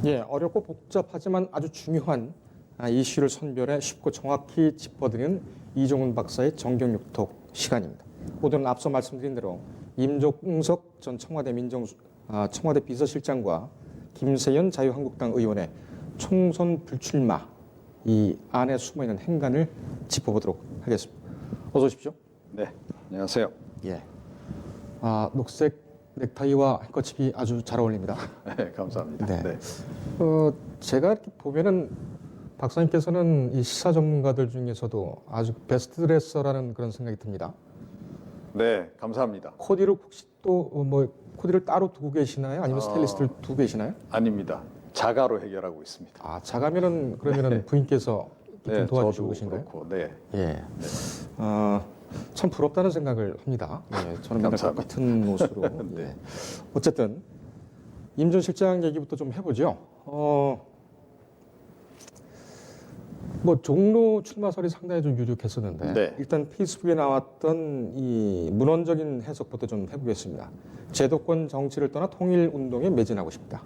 예, 어렵고 복잡하지만 아주 중요한 이슈를 선별해 쉽고 정확히 짚어드리는 이종훈 박사의 정경육톡 시간입니다. 오늘은 앞서 말씀드린 대로 임종석 전 청와대 비서실장과 김세연 자유한국당 의원의 총선 불출마 이 안에 숨어있는 행간을 짚어보도록 하겠습니다. 어서 오십시오. 네, 안녕하세요. 예, 녹색 넥타이와 햄커치피 아주 잘 어울립니다. 네, 감사합니다. 네. 네. 제가 이렇게 보면은 박사님께서는 이 시사 전문가들 중에서도 아주 베스트 드레서라는 그런 생각이 듭니다. 네, 감사합니다. 코디를 혹시 또 코디를 따로 두고 계시나요? 아니면 스타일리스트를 두고 계시나요? 아닙니다. 자가로 해결하고 있습니다. 자가면은 그러면은 부인께서 좀 도와주시고 저도 계신가요? 그렇고, 네. 예. 참 부럽다는 생각을 합니다. 예, 저는 맨날 감사합니다. 똑같은 옷으로. 네. 예. 어쨌든 임 전 실장 얘기부터 좀 해보죠. 종로 출마설이 상당히 좀 유력했었는데 네. 일단 페이스북에 나왔던 이 문헌적인 해석부터 좀 해보겠습니다. 제도권 정치를 떠나 통일운동에 매진하고 싶다.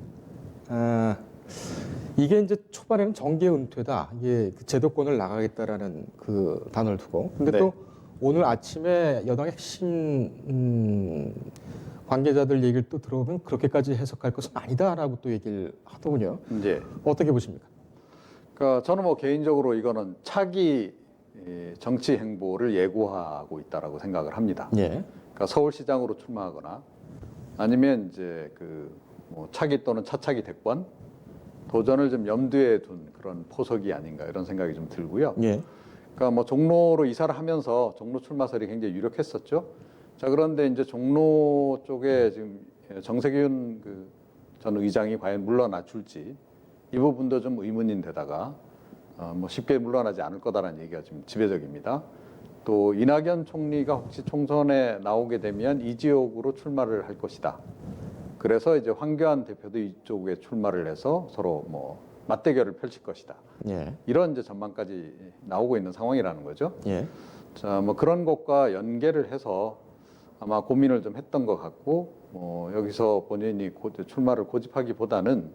이게 이제 초반에는 정계 은퇴다. 이게 그 제도권을 나가겠다라는 그 단어를 두고. 근데 네. 또 오늘 아침에 여당의 핵심 관계자들 얘기를 또 들어보면 그렇게까지 해석할 것은 아니다라고 또 얘기를 하더군요. 이제 어떻게 보십니까? 그러니까 저는 개인적으로 이거는 차기 정치 행보를 예고하고 있다라고 생각을 합니다. 예. 그러니까 서울시장으로 출마하거나 아니면 이제 차기 또는 차차기 대권 도전을 좀 염두에 둔 그런 포석이 아닌가 이런 생각이 좀 들고요. 예. 그러니까 종로로 이사를 하면서 종로 출마설이 굉장히 유력했었죠. 자, 그런데 이제 종로 쪽에 지금 정세균 전 의장이 과연 물러나 줄지 이 부분도 좀 의문인 데다가 쉽게 물러나지 않을 거다라는 얘기가 지금 지배적입니다. 또 이낙연 총리가 혹시 총선에 나오게 되면 이 지역으로 출마를 할 것이다. 그래서 이제 황교안 대표도 이쪽에 출마를 해서 서로 맞대결을 펼칠 것이다. 예. 이런 이제 전망까지 나오고 있는 상황이라는 거죠. 예. 자, 그런 것과 연계를 해서 아마 고민을 좀 했던 것 같고, 여기서 본인이 출마를 고집하기보다는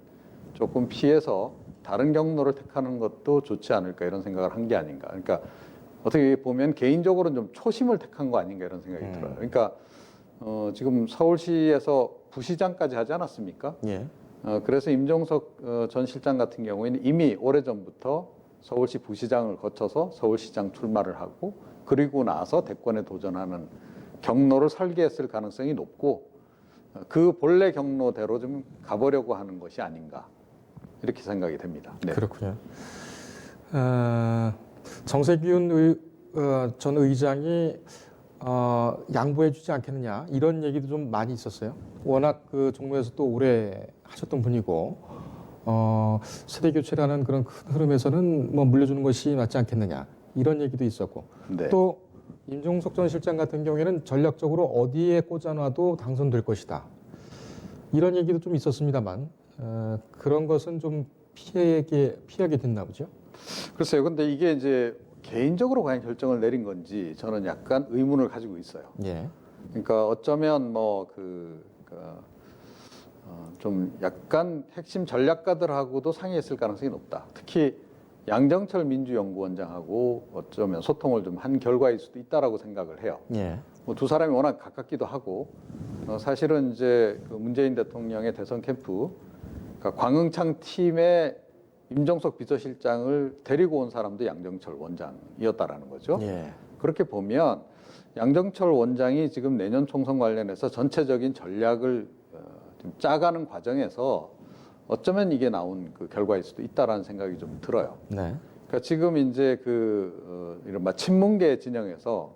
조금 피해서 다른 경로를 택하는 것도 좋지 않을까 이런 생각을 한 게 아닌가. 그러니까 어떻게 보면 개인적으로는 좀 초심을 택한 거 아닌가 이런 생각이 들어요. 그러니까 지금 서울시에서 부시장까지 하지 않았습니까? 예. 그래서 임종석 전 실장 같은 경우에는 이미 오래전부터 서울시 부시장을 거쳐서 서울시장 출마를 하고 그리고 나서 대권에 도전하는 경로를 설계했을 가능성이 높고 그 본래 경로대로 좀 가보려고 하는 것이 아닌가 이렇게 생각이 됩니다. 네. 그렇군요. 정세균 전 의장이 양보해주지 않겠느냐 이런 얘기도 좀 많이 있었어요. 워낙 그 종로에서 또 오래 하셨던 분이고 세대 교체라는 그런 큰 흐름에서는 물려주는 것이 맞지 않겠느냐 이런 얘기도 있었고 네. 또 임종석 전 실장 같은 경우에는 전략적으로 어디에 꽂아놔도 당선될 것이다 이런 얘기도 좀 있었습니다만 그런 것은 좀 피하게 됐나 보죠. 글쎄요. 근데 이게 이제 개인적으로 과연 결정을 내린 건지 저는 약간 의문을 가지고 있어요. 예. 그러니까 어쩌면 좀 약간 핵심 전략가들하고도 상의했을 가능성이 높다. 특히 양정철 민주연구원장하고 어쩌면 소통을 좀 한 결과일 수도 있다라고 생각을 해요. 예. 두 사람이 워낙 가깝기도 하고 사실은 이제 문재인 대통령의 대선 캠프, 그러니까 광흥창 팀의 임종석 비서실장을 데리고 온 사람도 양정철 원장이었다라는 거죠. 예. 그렇게 보면 양정철 원장이 지금 내년 총선 관련해서 전체적인 전략을 좀 짜가는 과정에서 어쩌면 이게 나온 그 결과일 수도 있다라는 생각이 좀 들어요. 네. 그러니까 지금 이제 이른바 친문계 진영에서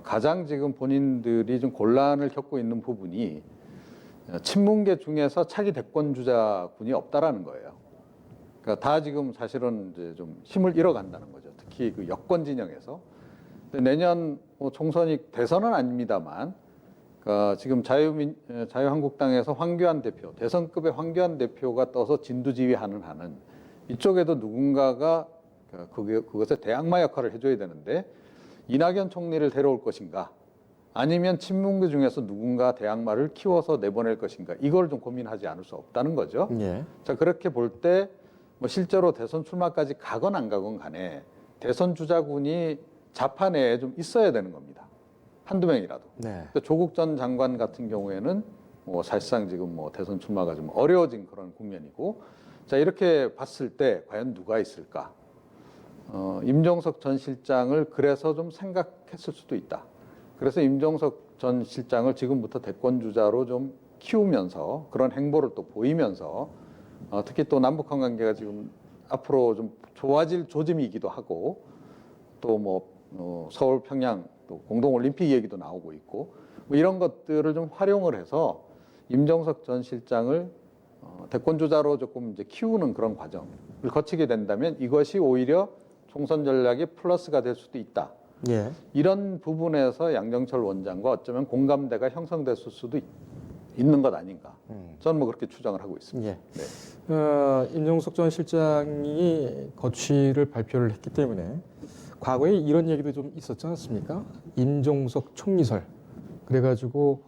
가장 지금 본인들이 좀 곤란을 겪고 있는 부분이 친문계 중에서 차기 대권 주자군이 없다라는 거예요. 그러니까 다 지금 사실은 이제 좀 힘을 잃어간다는 거죠. 특히 그 여권 진영에서. 근데 내년 총선이 대선은 아닙니다만, 그러니까 지금 자유한국당에서 황교안 대표, 대선급의 황교안 대표가 떠서 진두지휘하는 한은 이쪽에도 누군가가 그것에 대항마 역할을 해줘야 되는데 이낙연 총리를 데려올 것인가, 아니면 친문계 중에서 누군가 대항마를 키워서 내보낼 것인가 이걸 좀 고민하지 않을 수 없다는 거죠. 예. 자, 그렇게 볼 때 뭐 실제로 대선 출마까지 가건 안 가건 간에 대선 주자군이 좌파 내에 좀 있어야 되는 겁니다. 한두 명이라도. 네. 근데 조국 전 장관 같은 경우에는 뭐 사실상 지금 뭐 대선 출마가 좀 어려워진 그런 국면이고, 자, 이렇게 봤을 때 과연 누가 있을까? 임종석 전 실장을 그래서 좀 생각했을 수도 있다. 그래서 임종석 전 실장을 지금부터 대권 주자로 좀 키우면서 그런 행보를 또 보이면서 특히 또 남북한 관계가 지금 앞으로 좀 좋아질 조짐이기도 하고, 또 뭐 서울 평양 또 공동올림픽 얘기도 나오고 있고, 뭐 이런 것들을 좀 활용을 해서 임종석 전 실장을 대권 주자로 조금 이제 키우는 그런 과정을 거치게 된다면 이것이 오히려 총선 전략의 플러스가 될 수도 있다. 예. 이런 부분에서 양정철 원장과 어쩌면 공감대가 형성됐을 수도 있는 것 아닌가. 저는 뭐 그렇게 추정을 하고 있습니다. 예. 네. 임종석 전 실장이 거취를 발표를 했기 때문에 과거에 이런 얘기도 좀 있었지 않습니까? 임종석 총리설. 그래가지고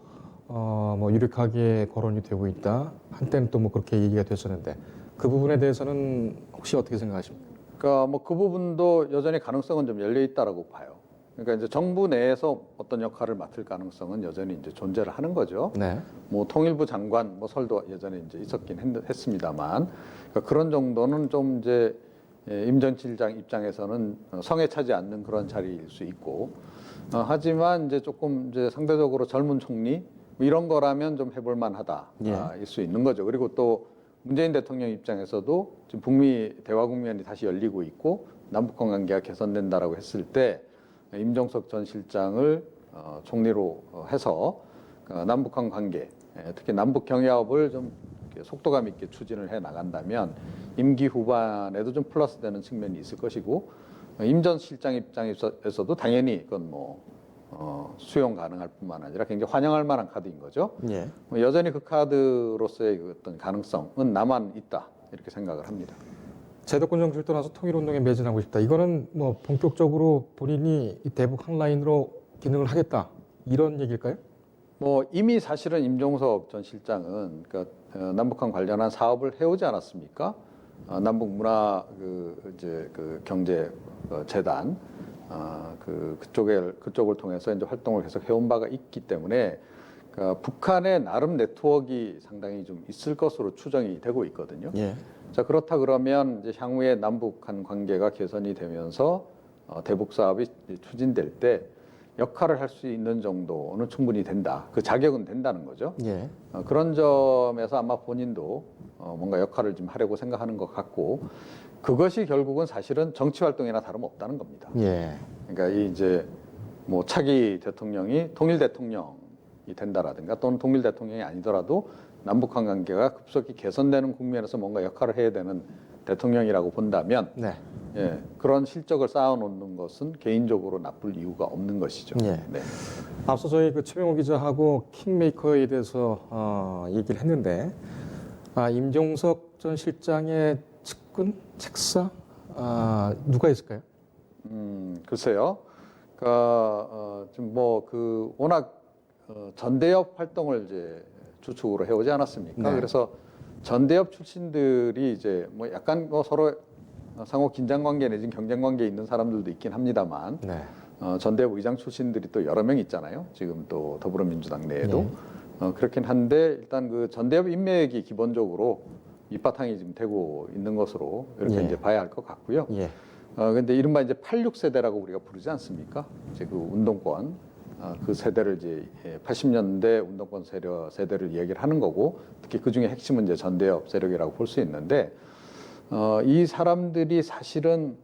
뭐 유력하게 거론이 되고 있다. 한때는 또 뭐 그렇게 얘기가 됐었는데 그 부분에 대해서는 혹시 어떻게 생각하십니까? 그러니까 뭐 그 부분도 여전히 가능성은 좀 열려 있다라고 봐요. 그러니까 이제 정부 내에서 어떤 역할을 맡을 가능성은 여전히 이제 존재를 하는 거죠. 네. 뭐 통일부 장관 뭐 설도 예전에 이제 있었긴 했습니다만, 그러니까 그런 정도는 좀 이제 임 전 실장 입장에서는 성에 차지 않는 그런 자리일 수 있고, 하지만 이제 조금 이제 상대적으로 젊은 총리 뭐 이런 거라면 좀 해볼 만하다 일 수 있는 거죠. 그리고 또 문재인 대통령 입장에서도 지금 북미 대화 국면이 다시 열리고 있고 남북한 관계가 개선된다라고 했을 때 임종석 전 실장을 총리로 해서 남북한 관계, 특히 남북 경협을 좀 속도감 있게 추진을 해 나간다면 임기 후반에도 좀 플러스되는 측면이 있을 것이고, 임 전 실장 입장에서도 당연히 그건 뭐 수용 가능할 뿐만 아니라 굉장히 환영할 만한 카드인 거죠. 예. 여전히 그 카드로서의 그 어떤 가능성은 남아 있다 이렇게 생각을 합니다. 제도권 정치를 떠나서 통일운동에 매진하고 싶다. 이거는 뭐 본격적으로 본인이 이 대북 한라인으로 기능을 하겠다. 이런 얘기일까요? 뭐 이미 사실은 임종석 전 실장은 그러니까 남북한 관련한 사업을 해오지 않았습니까? 남북 문화 그 경제 재단 그쪽을 통해서 이제 활동을 계속 해온 바가 있기 때문에 그러니까 북한의 나름 네트워크가 상당히 좀 있을 것으로 추정이 되고 있거든요. 예. 자, 그렇다 그러면 이제 향후에 남북한 관계가 개선이 되면서 대북 사업이 추진될 때 역할을 할 수 있는 정도는 충분히 된다. 그 자격은 된다는 거죠. 예. 그런 점에서 아마 본인도 뭔가 역할을 좀 하려고 생각하는 것 같고, 그것이 결국은 사실은 정치 활동이나 다름없다는 겁니다. 예. 그러니까 이 이제 뭐 차기 대통령이 통일 대통령이 된다라든가 또는 통일 대통령이 아니더라도 남북한 관계가 급속히 개선되는 국면에서 뭔가 역할을 해야 되는 대통령이라고 본다면 네. 예, 그런 실적을 쌓아놓는 것은 개인적으로 나쁠 이유가 없는 것이죠. 예. 네. 앞서 저희 그 최명호 기자하고 킹메이커에 대해서 얘기를 했는데, 임종석 전 실장의 측근, 책사 누가 있을까요? 글쎄요. 지금 뭐 워낙 전대협 활동을 이제 주축으로 해오지 않았습니까? 네. 그래서 전대협 출신들이 이제 뭐 약간 서로 상호 긴장 관계 내지는 경쟁 관계에 있는 사람들도 있긴 합니다만, 네. 전대협 의장 출신들이 또 여러 명 있잖아요. 지금 또 더불어민주당 내에도. 그렇긴 한데 일단 그 전대협 인맥이 기본적으로 밑바탕이 지금 되고 있는 것으로 이렇게 이제 봐야 할 것 같고요. 예. 근데 이른바 이제 86세대라고 우리가 부르지 않습니까? 이제 그 운동권, 그 세대를 이제 80년대 운동권 세대를 얘기를 하는 거고, 특히 그 중에 핵심은 이제 전대협 세력이라고 볼 수 있는데, 이 사람들이 사실은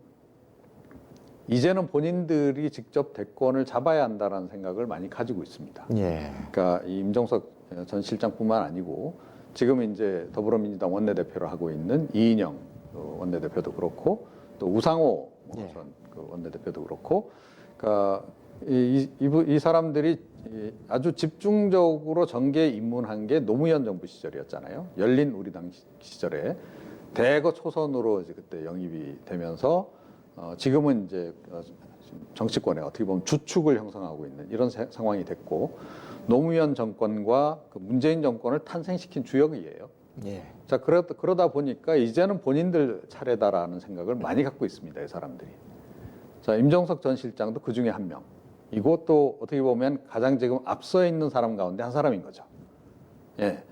이제는 본인들이 직접 대권을 잡아야 한다는 생각을 많이 가지고 있습니다. 예. 그러니까 이 임종석 전 실장뿐만 아니고 지금 이제 더불어민주당 원내대표를 하고 있는 이인영 원내대표도 그렇고 또 우상호 전 원내대표도 그렇고, 그러니까 이 사람들이 아주 집중적으로 정계에 입문한 게 노무현 정부 시절이었잖아요. 열린 우리당 시절에 대거 초선으로 이제 그때 영입이 되면서 지금은 이제 정치권에 어떻게 보면 주축을 형성하고 있는 이런 상황이 됐고 노무현 정권과 그 문재인 정권을 탄생시킨 주역이에요. 예. 자, 그러다 보니까 이제는 본인들 차례다라는 생각을 많이 갖고 있습니다, 이 사람들이. 자, 임종석 전 실장도 그 중에 한 명. 이것도 어떻게 보면 가장 지금 앞서 있는 사람 가운데 한 사람인 거죠. 예.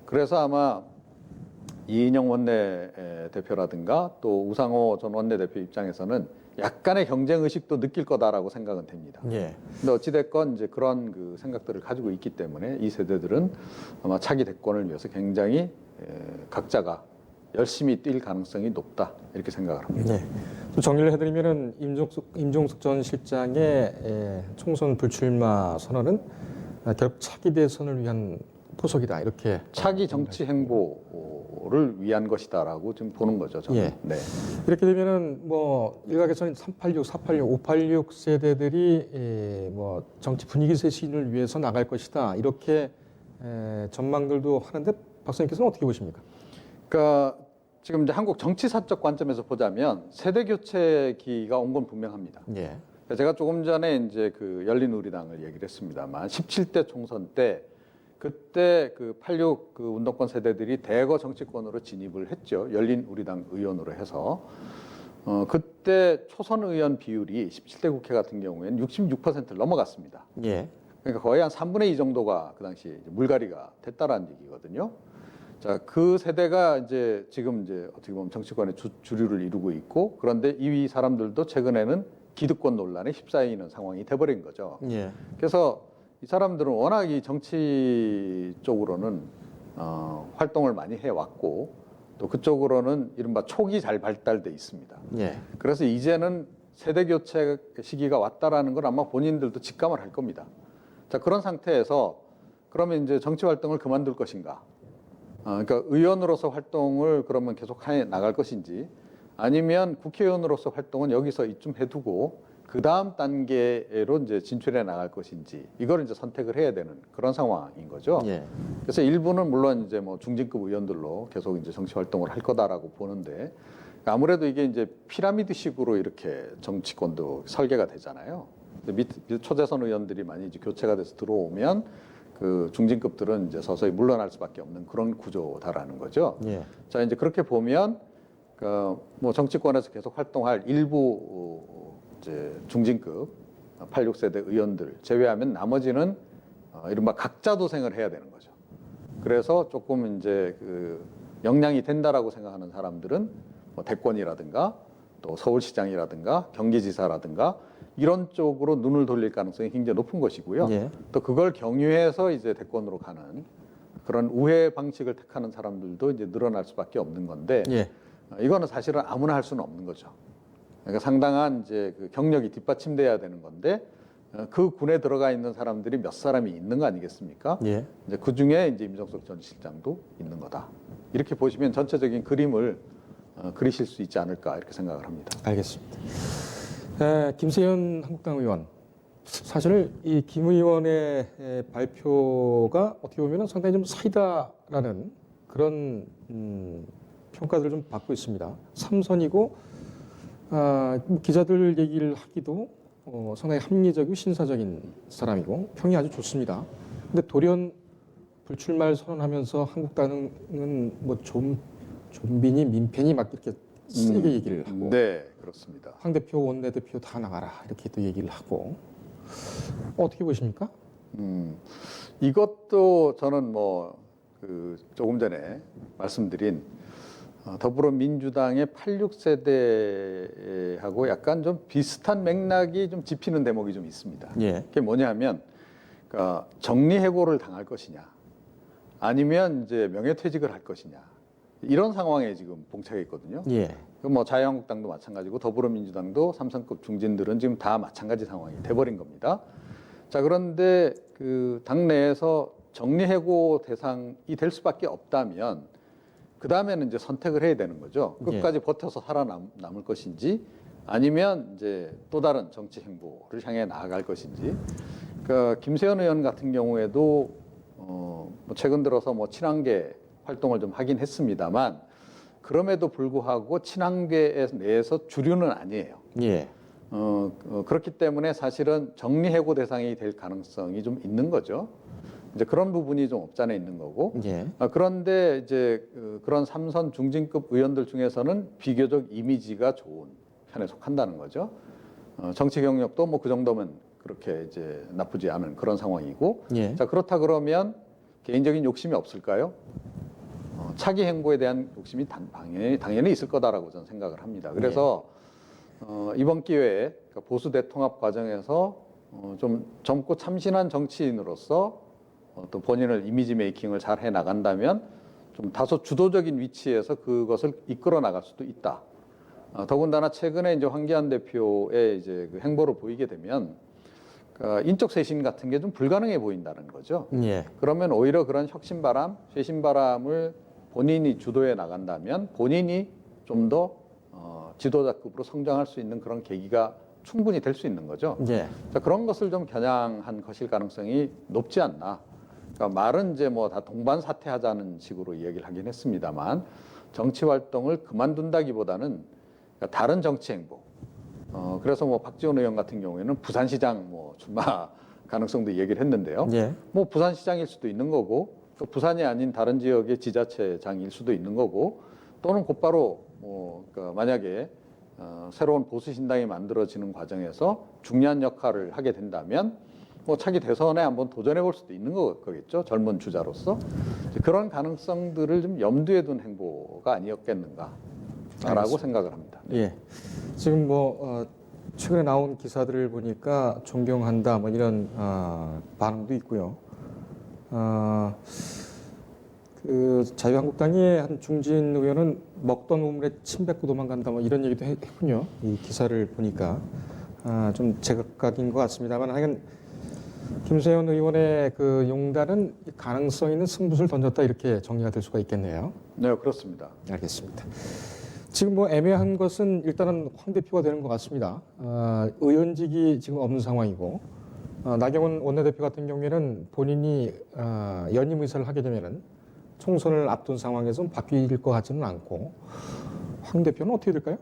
그래서 아마 이인영 원내대표라든가 또 우상호 전 원내대표 입장에서는 약간의 경쟁 의식도 느낄 거다라고 생각은 됩니다. 예. 근데 어찌됐건 이제 그런 그 생각들을 가지고 있기 때문에 이 세대들은 아마 차기 대권을 위해서 굉장히 각자가 열심히 뛸 가능성이 높다 이렇게 생각을 합니다. 네. 또 정리를 해드리면은 임종석 전 실장의 총선 불출마 선언은 결국 차기 대선을 위한 포석이다 이렇게 차기 정치 행보를 위한 것이다라고 지금 보는 거죠. 저는. 예. 네. 이렇게 되면은 뭐 일각에서는 386, 486, 586 세대들이 뭐 정치 분위기 쇄신을 위해서 나갈 것이다 이렇게 전망들도 하는데 박사님께서는 어떻게 보십니까? 그러니까 지금 이제 한국 정치사적 관점에서 보자면 세대 교체기가 온 건 분명합니다. 예. 제가 조금 전에 이제 그 열린우리당을 얘기를 했습니다만 17대 총선 때 그때 그 86 그 운동권 세대들이 대거 정치권으로 진입을 했죠. 열린우리당 의원으로 해서 그때 초선 의원 비율이 17대 국회 같은 경우에는 66%를 넘어갔습니다. 예. 그러니까 거의 한 3분의 2 정도가 그 당시 이제 물갈이가 됐다라는 얘기거든요. 자, 그 세대가 이제 지금 이제 어떻게 보면 정치권의 주류를 이루고 있고 그런데 이 사람들도 최근에는 기득권 논란에 휩싸여 있는 상황이 돼버린 거죠. 예. 그래서 이 사람들은 워낙 이 정치 쪽으로는 활동을 많이 해왔고 또 그쪽으로는 이른바 촉이 잘 발달돼 있습니다. 예. 그래서 이제는 세대 교체 시기가 왔다라는 걸 아마 본인들도 직감을 할 겁니다. 자, 그런 상태에서 그러면 이제 정치 활동을 그만둘 것인가? 그러니까 의원으로서 활동을 그러면 계속 해 나갈 것인지 아니면 국회의원으로서 활동은 여기서 이쯤 해두고 그 다음 단계로 이제 진출해 나갈 것인지 이걸 이제 선택을 해야 되는 그런 상황인 거죠. 예. 그래서 일부는 물론 이제 뭐 중진급 의원들로 계속 이제 정치 활동을 할 거다라고 보는데 아무래도 이게 이제 피라미드식으로 이렇게 정치권도 설계가 되잖아요. 밑 초재선 의원들이 많이 이제 교체가 돼서 들어오면 그 중진급들은 이제 서서히 물러날 수밖에 없는 그런 구조다라는 거죠. 예. 자, 이제 그렇게 보면 그 뭐 정치권에서 계속 활동할 일부 이제 중진급 86세대 의원들 제외하면 나머지는 이른바 각자 도생을 해야 되는 거죠. 그래서 조금 이제 그 역량이 된다라고 생각하는 사람들은 뭐 대권이라든가 또 서울시장이라든가 경기지사라든가 이런 쪽으로 눈을 돌릴 가능성이 굉장히 높은 것이고요. 예. 또 그걸 경유해서 이제 대권으로 가는 그런 우회 방식을 택하는 사람들도 이제 늘어날 수밖에 없는 건데 예. 이거는 사실은 아무나 할 수는 없는 거죠. 그러니까 상당한 이제 그 경력이 뒷받침돼야 되는 건데 그 군에 들어가 있는 사람들이 몇 사람이 있는 거 아니겠습니까? 예. 이제 그 중에 이제 임종석 전 실장도 있는 거다. 이렇게 보시면 전체적인 그림을 그리실 수 있지 않을까 이렇게 생각을 합니다. 알겠습니다. 김세현 한국당 의원. 사실 이 김 의원의 발표가 어떻게 보면 상당히 좀 사이다라는 그런 평가들을 좀 받고 있습니다. 삼선이고 기자들 얘기를 하기도 상당히 합리적이고 신사적인 사람이고 평이 아주 좋습니다. 근데 돌연 불출마를 선언하면서 한국당은 뭐 좀비니 민폐니 막 이렇게 세게 얘기를 하고 네, 그렇습니다. 황 대표, 원 내대표 다 나가라 이렇게 또 얘기를 하고 어떻게 보십니까? 이것도 저는 뭐 그 조금 전에 말씀드린 더불어민주당의 86세대하고 약간 좀 비슷한 맥락이 좀 짚히는 대목이 좀 있습니다. 예. 그게 뭐냐면 그러니까 정리해고를 당할 것이냐 아니면 이제 명예퇴직을 할 것이냐 이런 상황에 지금 봉착해 있거든요. 예. 뭐 자유한국당도 마찬가지고 더불어민주당도 삼성급 중진들은 지금 다 마찬가지 상황이 돼버린 겁니다. 자, 그런데 그 당내에서 정리해고 대상이 될 수밖에 없다면 그 다음에는 이제 선택을 해야 되는 거죠. 끝까지 버텨서 살아남을 것인지 아니면 이제 또 다른 정치 행보를 향해 나아갈 것인지. 그러니까 김세현 의원 같은 경우에도 뭐 최근 들어서 뭐 친한계 활동을 좀 하긴 했습니다만 그럼에도 불구하고 친한계 내에서 주류는 아니에요. 예. 그렇기 때문에 사실은 정리해고 대상이 될 가능성이 좀 있는 거죠. 이제 그런 부분이 좀 없지 않아 있는 거고. 예. 그런데 이제 그런 3선 중진급 의원들 중에서는 비교적 이미지가 좋은 편에 속한다는 거죠. 정치 경력도 뭐 그 정도면 그렇게 이제 나쁘지 않은 그런 상황이고. 예. 자, 그렇다 그러면 개인적인 욕심이 없을까요? 차기 행보에 대한 욕심이 당연히 있을 거다라고 저는 생각을 합니다. 그래서 이번 기회에 그러니까 보수 대통합 과정에서 좀 젊고 참신한 정치인으로서 또 본인을 이미지 메이킹을 잘 해 나간다면 좀 다소 주도적인 위치에서 그것을 이끌어 나갈 수도 있다. 더군다나 최근에 이제 황교안 대표의 이제 그 행보를 보이게 되면 인적 쇄신 같은 게 좀 불가능해 보인다는 거죠. 예. 그러면 오히려 그런 혁신바람, 쇄신바람을 본인이 주도해 나간다면 본인이 좀 더 지도자급으로 성장할 수 있는 그런 계기가 충분히 될 수 있는 거죠. 예. 자, 그런 것을 좀 겨냥한 것일 가능성이 높지 않나. 그러니까 말은 이제 뭐 다 동반 사퇴하자는 식으로 이야기를 하긴 했습니다만 정치 활동을 그만둔다기보다는 그러니까 다른 정치 행보. 그래서 뭐 박지원 의원 같은 경우에는 부산시장 뭐 출마 가능성도 얘기를 했는데요. 예. 뭐 부산시장일 수도 있는 거고 또 부산이 아닌 다른 지역의 지자체장일 수도 있는 거고 또는 곧바로 뭐 그러니까 만약에 새로운 보수신당이 만들어지는 과정에서 중요한 역할을 하게 된다면 뭐 차기 대선에 한번 도전해 볼 수도 있는 거겠죠. 젊은 주자로서. 그런 가능성들을 좀 염두에 둔 행보가 아니었겠는가라고 알겠습니다. 생각을 합니다. 예. 지금 뭐 최근에 나온 기사들을 보니까 존경한다 뭐 이런 반응도 있고요. 그 자유한국당의 한 중진 의원은 먹던 우물에 침 뱉고 도망간다 뭐 이런 얘기도 했군요. 이 기사를 보니까 좀 제각각인 것 같습니다만 하여간 김세현 의원의 그 용단은 가능성 있는 승부수를 던졌다 이렇게 정리가 될 수가 있겠네요. 네, 그렇습니다. 알겠습니다. 지금 뭐 애매한 것은 일단은 황 대표가 되는 것 같습니다. 의원직이 지금 없는 상황이고 나경원 원내대표 같은 경우에는 본인이 연임 의사를 하게 되면은 총선을 앞둔 상황에서 바뀔 것 같지는 않고 황 대표는 어떻게 될까요?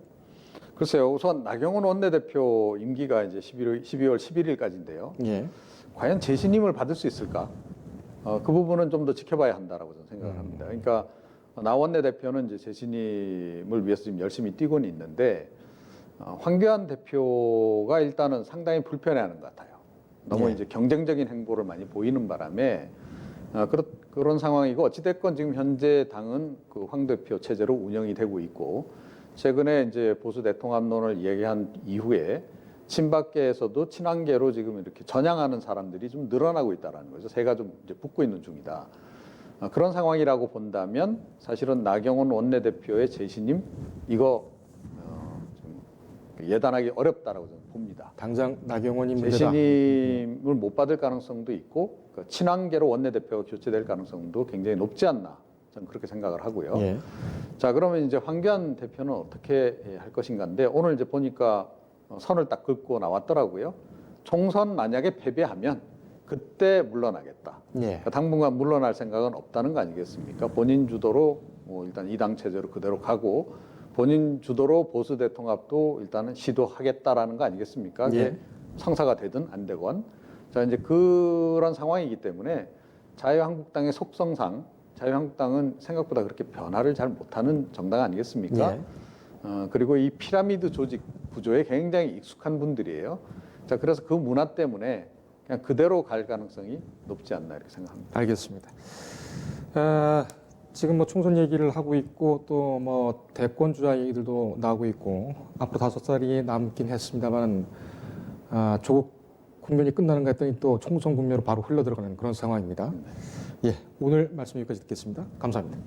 글쎄요. 우선 나경원 원내대표 임기가 이제 12월 11일까지인데요. 예. 과연 재신임을 받을 수 있을까? 그 부분은 좀 더 지켜봐야 한다라고 저는 생각을 합니다. 그러니까 나 원내대표는 이제 재신임을 위해서 지금 열심히 뛰고는 있는데 황교안 대표가 일단은 상당히 불편해하는 것 같아요. 너무 예. 이제 경쟁적인 행보를 많이 보이는 바람에 그런 상황이고 어찌됐건 지금 현재 당은 그 황 대표 체제로 운영이 되고 있고 최근에 이제 보수 대통합론을 얘기한 이후에 친박계에서도 친한계로 지금 이렇게 전향하는 사람들이 좀 늘어나고 있다라는 거죠. 새가 좀 이제 붙고 있는 중이다. 그런 상황이라고 본다면 사실은 나경원 원내대표의 재신임 이거 좀 예단하기 어렵다라고 저는 봅니다. 당장 나경원이 문제다. 재신임을 못 받을 가능성도 있고 친한계로 원내대표가 교체될 가능성도 굉장히 높지 않나 저는 그렇게 생각을 하고요. 예. 자, 그러면 이제 황교안 대표는 어떻게 할 것인가인데 오늘 이제 보니까 선을 딱 긋고 나왔더라고요. 총선 만약에 패배하면 그때 물러나겠다. 예. 그러니까 당분간 물러날 생각은 없다는 거 아니겠습니까? 본인 주도로 뭐 일단 이당 체제로 그대로 가고 본인 주도로 보수 대통합도 일단은 시도하겠다라는 거 아니겠습니까? 그게 예. 성사가 되든 안 되건. 자, 이제 그런 상황이기 때문에 자유한국당의 속성상 자유한국당은 생각보다 그렇게 변화를 잘 못하는 정당 아니겠습니까? 예. 그리고 이 피라미드 조직 구조에 굉장히 익숙한 분들이에요. 자, 그래서 그 문화 때문에 그냥 그대로 갈 가능성이 높지 않나 이렇게 생각합니다. 알겠습니다. 지금 뭐 총선 얘기를 하고 있고 또 뭐 대권 주자 얘기들도 나오고 있고 앞으로 5살이 남긴 했습니다만 조국 국면이 끝나는가 했더니 또 총선 국면으로 바로 흘러 들어가는 그런 상황입니다. 예, 오늘 말씀 여기까지 듣겠습니다. 감사합니다.